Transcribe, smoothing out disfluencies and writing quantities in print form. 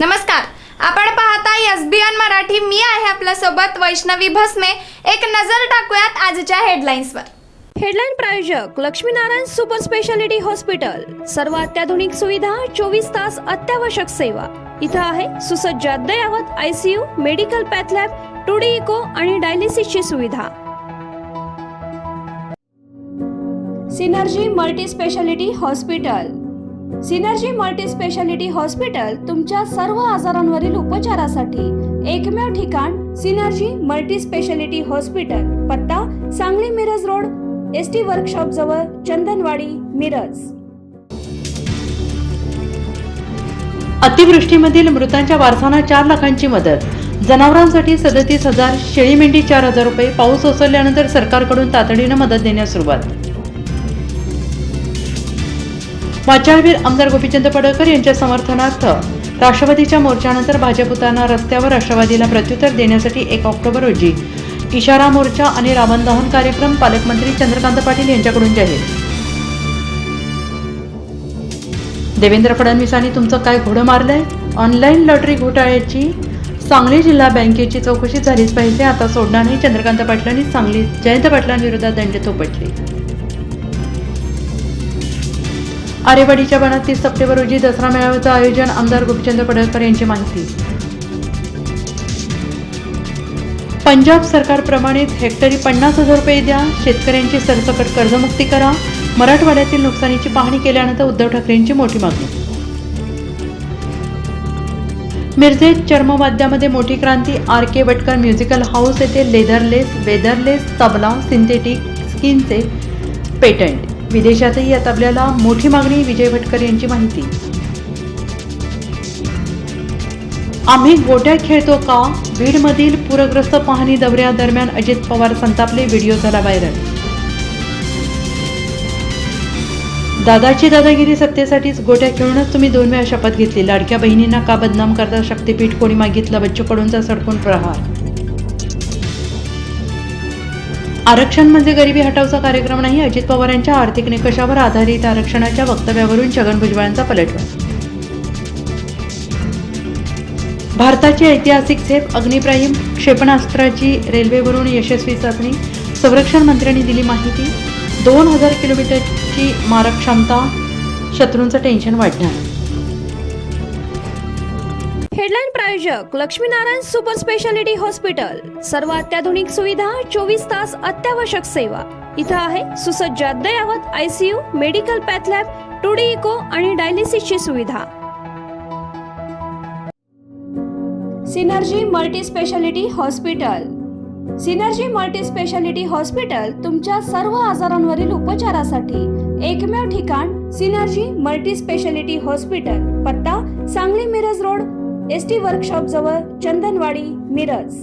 नमस्कार, आपण पाहताय एसबीएन मराठी. मी आहे आपल्या सोबत वैष्णवी भस्मे. एक नजर टाकूयात आजच्या हेडलाईन्सवर. हेडलाईन प्रायोजक लक्ष्मीनारायण सुपर स्पेशालिटी हॉस्पिटल. सर्व अत्याधुनिक सुविधा, 24 तास अत्यावश्यक सेवा. इथं आहे सुसज्ज अद्ययावत ICU, medical path lab, 2D echo आणि डायलिसिसची सुविधा. Synergy multi speciality hospital. Synergy multi speciality hospital तुमच्या सर्व आजारांवरील उपचारासाठी एकमेव ठिकाण. Synergy multi speciality hospital. पत्ता Sangli Miraj road, ST workshop जवळ, चंदनवाडी, मिरज. अतिवृष्टीमधील मृतांच्या वारसांना 4 लाखांची मदत. जनावरांसाठी 37,000, शेळी मेंढी 4,000 रुपये. पाऊस ओसरल्यानंतर सरकारकडून तातडीनं मदत देण्यास सुरुवात. वाचाळवीर आमदार गोपीचंद पडळकर यांच्या समर्थनार्थ राष्ट्रवादीच्या मोर्चानंतर भाजप उतरणार रस्त्यावर. राष्ट्रवादीला प्रत्युत्तर देण्यासाठी 1 ऑक्टोबर रोजी इशारा मोर्चा आणि रावण दहन कार्यक्रम. पालकमंत्री चंद्रकांत पाटील यांच्याकडून जाहीर. देवेंद्र फडणवीसांनी तुमचं काय घोडं मारलंय? ऑनलाईन लॉटरी घोटाळ्याची सांगली जिल्हा बँकेची चौकशी झालीच पाहिजे, आता सोडणार नाही. चंद्रकांत पाटलांनी सांगलीत जयंत पाटलांविरोधात दंड थोपटले. आरेवाडीच्या बनात 30 सप्टेंबर रोजी दसरा मेळाव्याचं आयोजन. आमदार गोपीचंद पडळकर यांची माहिती. पंजाब सरकारप्रमाणेच हेक्टरी 50,000 रुपये द्या. शेतकऱ्यांची सरसकट कर्जमुक्ती करा. मराठवाड्यातील नुकसानीची पाहणी केल्यानंतर उद्धव ठाकरेंची मोठी मागणी. मिरजेत चर्मवाद्यामध्ये मोठी क्रांती. RK वटकर म्युझिकल हाऊस येथे लेदरलेस, वेदरलेस तबला, सिंथेटिक स्किनचे पेटंट. विदेशातही या तबल्याला मोठी मागणी. विजय भटकर यांची माहिती. आम्ही गोट्या खेळतो का? बीडमधील पूरग्रस्त पाहणी दौऱ्यादरम्यान अजित पवार संतापले. व्हिडिओ झाला व्हायरल. दादाची दादागिरी सत्तेसाठीच. गोट्या खेळूनच तुम्ही 2 वेळा शपथ घेतली. लाडक्या बहिणींना का बदनाम करता? शक्तीपीठ कोणी मागितलं? बच्चू कडूंचा सडकून प्रहार. आरक्षण म्हणजे गरिबी हटावचा कार्यक्रम नाही. अजित पवारांच्या आर्थिक निकषावर आधारित आरक्षणाच्या वक्तव्यावरून छगन भुजबळांचा पलटवार. भारताची ऐतिहासिक झेप. अग्निप्राईम क्षेपणास्त्राची रेल्वेवरून यशस्वी चाचणी. संरक्षण मंत्र्यांनी दिली माहिती. 2000 किलोमीटरची मारक क्षमता. शत्रूंचं टेन्शन वाढणार. हेडलाईन प्रायोजक लक्ष्मीनारायण सुपर स्पेशालिटी हॉस्पिटल. सर्व अत्याधुनिक सुविधा, 24 तास अत्यावश्यक सेवा. इथं आहे सुसज्ज अद्ययावत ICU, medical path lab, 2D echo आणि डायलिसिसची सुविधा. Synergy multi speciality hospital. Synergy multi speciality hospital तुमच्या सर्व आजारांवरील उपचारासाठी एकमेव ठिकाण. Synergy multi speciality hospital. पत्ता Sangli Miraj road, ST workshop जवळ, चंदनवाडी, मिरज.